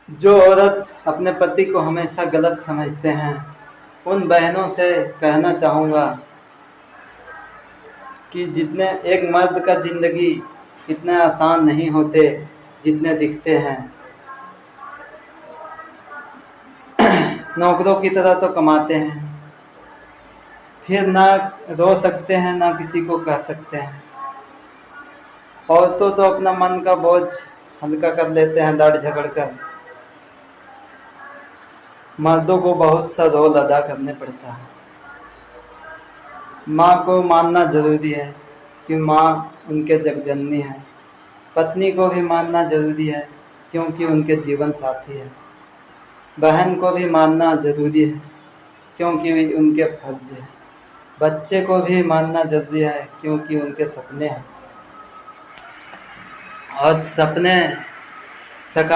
जो औरत अपने पति को हमेशा गलत समझते हैं, उन बहनों से कहना चाहूँगा कि जितने एक मर्द का ज़िंदगी इतने आसान नहीं होते जितने दिखते हैं। नौकरों की तरह तो कमाते हैं, फिर ना रो सकते हैं ना किसी को कह सकते हैं। औरतों तो अपना मन का बोझ हल्का कर लेते हैं लड़ झगड़ कर। मर्दों को बहुत सा रोल अदा करने पड़ता है। माँ को मानना जरूरी है कि माँ उनके जगजननी है। पत्नी को भी मानना जरूरी है क्योंकि उनके जीवन साथी है। बहन को भी मानना जरूरी है क्योंकि उनके फर्ज है। बच्चे को भी मानना जरूरी है क्योंकि उनके सपने हैं और सपने साकार